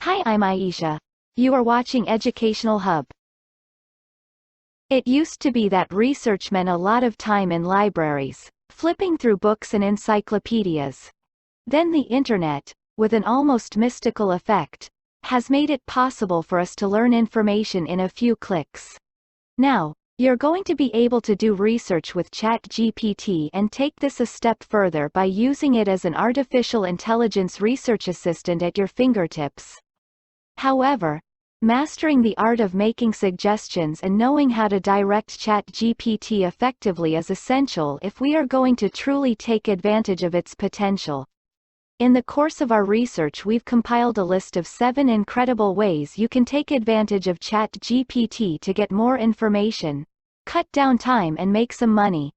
Hi, I'm Aisha. You are watching Educational Hub. It used to be that research meant a lot of time in libraries, flipping through books and encyclopedias. Then the internet, with an almost mystical effect, has made it possible for us to learn information in a few clicks. Now, you're going to be able to do research with ChatGPT and take this a step further by using it as an artificial intelligence research assistant at your fingertips. However, mastering the art of making suggestions and knowing how to direct ChatGPT effectively is essential if we are going to truly take advantage of its potential. In the course of our research, we've compiled a list of 7 incredible ways you can take advantage of ChatGPT to get more information, cut down time, and make some money.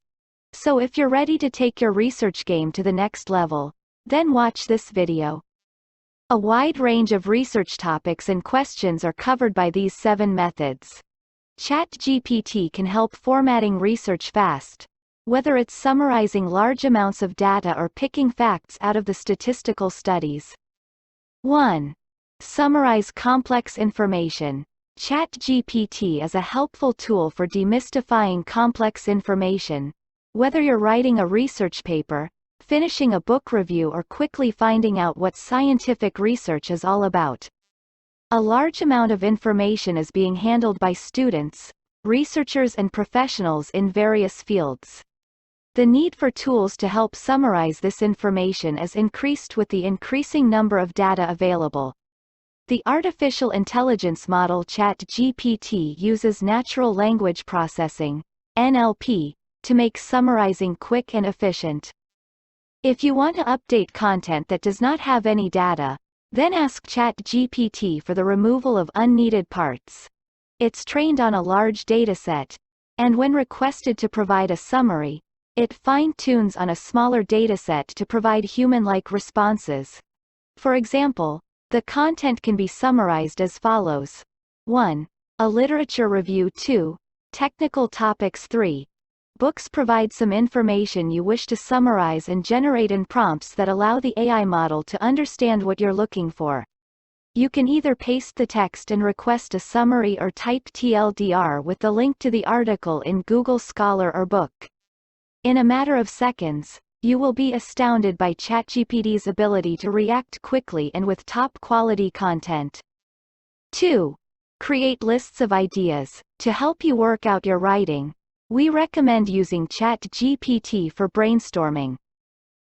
So if you're ready to take your research game to the next level, then watch this video. A wide range of research topics and questions are covered by these 7 methods. ChatGPT can help formatting research fast, whether it's summarizing large amounts of data or picking facts out of the statistical studies. 1. Summarize complex information. ChatGPT is a helpful tool for demystifying complex information. Whether you're writing a research paper, finishing a book review, or quickly finding out what scientific research is all about. A large amount of information is being handled by students, researchers, and professionals in various fields. The need for tools to help summarize this information is increased with the increasing number of data available. The artificial intelligence model ChatGPT uses natural language processing, NLP, to make summarizing quick and efficient. If you want to update content that does not have any data, then ask ChatGPT for the removal of unneeded parts. It's trained on a large dataset, and when requested to provide a summary, it fine-tunes on a smaller dataset to provide human-like responses. For example, the content can be summarized as follows. 1. A literature review. 2. Technical topics. 3. Books. Provide some information you wish to summarize and generate in prompts that allow the AI model to understand what you're looking for. You can either paste the text and request a summary or type TLDR with the link to the article in Google Scholar or Book. In a matter of seconds, you will be astounded by ChatGPT's ability to react quickly and with top-quality content. 2. Create lists of ideas. To help you work out your writing, we recommend using ChatGPT for brainstorming.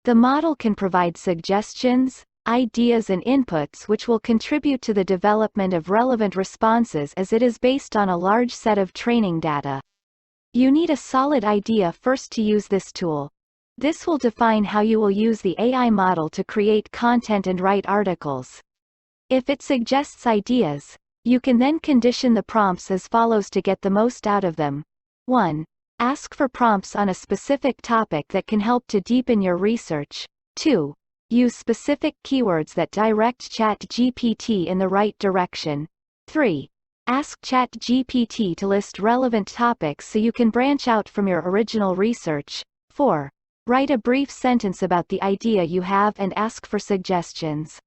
The model can provide suggestions, ideas, and inputs which will contribute to the development of relevant responses as it is based on a large set of training data. You need a solid idea first to use this tool. This will define how you will use the AI model to create content and write articles. If it suggests ideas, you can then condition the prompts as follows to get the most out of them. 1. Ask for prompts on a specific topic that can help to deepen your research. 2. Use specific keywords that direct ChatGPT in the right direction. 3. Ask ChatGPT to list relevant topics so you can branch out from your original research. 4. Write a brief sentence about the idea you have and ask for suggestions.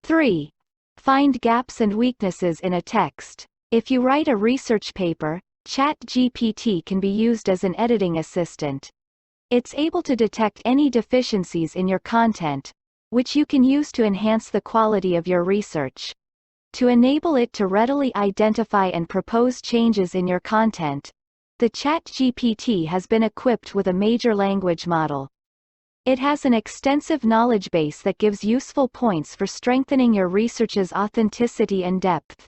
3. Find gaps and weaknesses in a text. If you write a research paper, ChatGPT can be used as an editing assistant. It's able to detect any deficiencies in your content, which you can use to enhance the quality of your research. To enable it to readily identify and propose changes in your content, the ChatGPT has been equipped with a major language model. It has an extensive knowledge base that gives useful points for strengthening your research's authenticity and depth.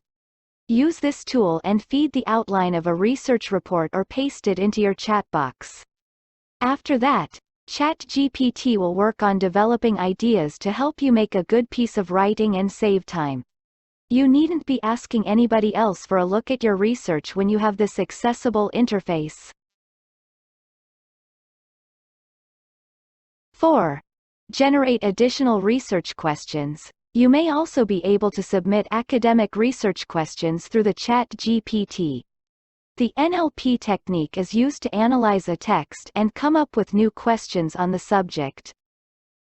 Use this tool and feed the outline of a research report or paste it into your chat box. After that, ChatGPT will work on developing ideas to help you make a good piece of writing and save time. You needn't be asking anybody else for a look at your research when you have this accessible interface. 4. Generate additional research questions. You may also be able to submit academic research questions through the ChatGPT. The NLP technique is used to analyze a text and come up with new questions on the subject.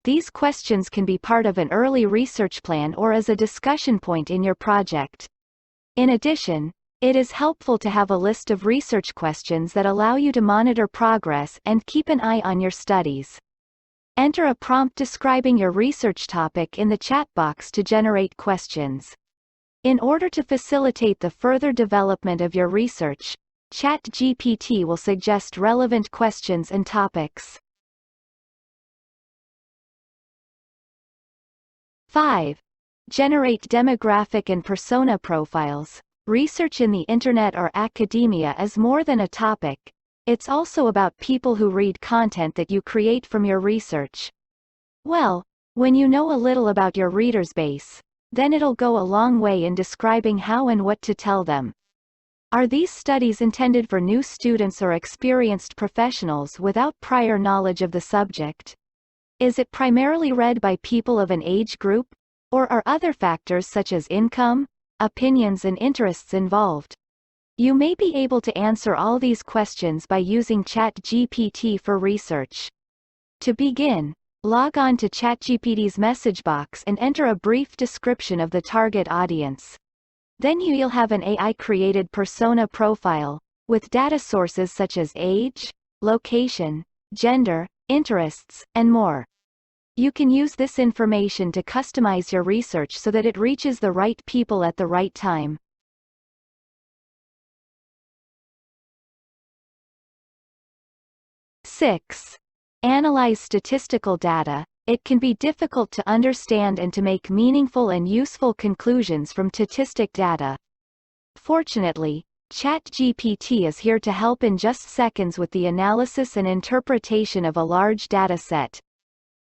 These questions can be part of an early research plan or as a discussion point in your project. In addition, it is helpful to have a list of research questions that allow you to monitor progress and keep an eye on your studies. Enter a prompt describing your research topic in the chat box to generate questions. In order to facilitate the further development of your research, ChatGPT will suggest relevant questions and topics. 5. Generate demographic and persona profiles. Research in the internet or academia is more than a topic. It's also about people who read content that you create from your research. Well, when you know a little about your readers' base, then it'll go a long way in describing how and what to tell them. Are these studies intended for new students or experienced professionals without prior knowledge of the subject? Is it primarily read by people of an age group? Or are other factors such as income, opinions and interests involved? You may be able to answer all these questions by using ChatGPT for research. To begin, log on to ChatGPT's message box and enter a brief description of the target audience. Then you'll have an AI-created persona profile, with data sources such as age, location, gender, interests, and more. You can use this information to customize your research so that it reaches the right people at the right time. 6. Analyze statistical data. It can be difficult to understand and to make meaningful and useful conclusions from statistic data. Fortunately, ChatGPT is here to help in just seconds with the analysis and interpretation of a large data set.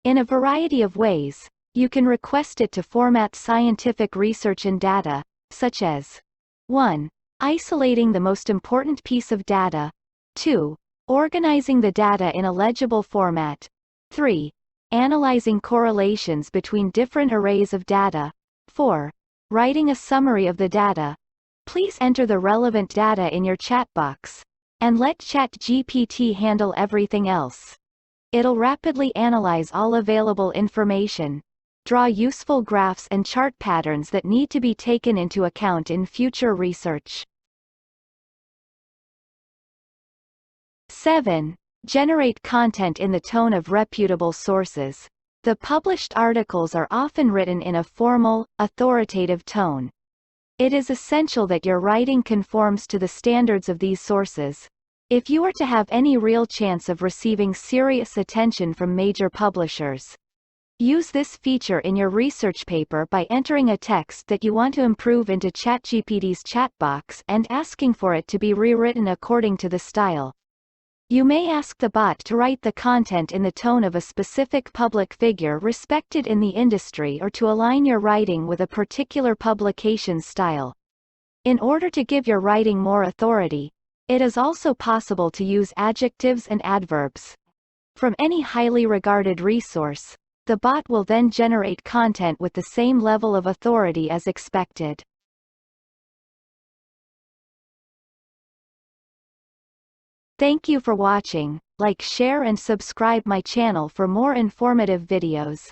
In a variety of ways, you can request it to format scientific research and data, such as 1. Isolating the most important piece of data. 2. Organizing the data in a legible format. 3. Analyzing correlations between different arrays of data. 4. Writing a summary of the data. Please enter the relevant data in your chat box, and let ChatGPT handle everything else. It'll rapidly analyze all available information, draw useful graphs and chart patterns that need to be taken into account in future research. 7. Generate content in the tone of reputable sources. The published articles are often written in a formal, authoritative tone. It is essential that your writing conforms to the standards of these sources. If you are to have any real chance of receiving serious attention from major publishers, use this feature in your research paper by entering a text that you want to improve into ChatGPT's chat box and asking for it to be rewritten according to the style. You may ask the bot to write the content in the tone of a specific public figure respected in the industry or to align your writing with a particular publication's style. In order to give your writing more authority, it is also possible to use adjectives and adverbs from any highly regarded resource. The bot will then generate content with the same level of authority as expected. Thank you for watching. Like, share and subscribe my channel for more informative videos.